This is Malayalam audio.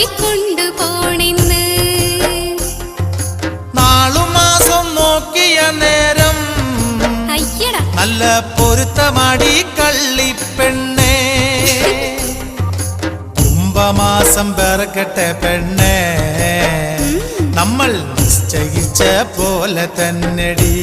വാരിക്കൊണ്ടു പോണെന്ന്. നാളും മാസം നോക്കിയ നേരം നല്ല പൊരുത്തമാടി കള്ളിപ്പെണ്ണേ. കുംഭമാസം പിറക്കട്ടെ പെണ്ണേ, നമ്മൾ നിശ്ചയിച്ച പോലെ തന്നെടി.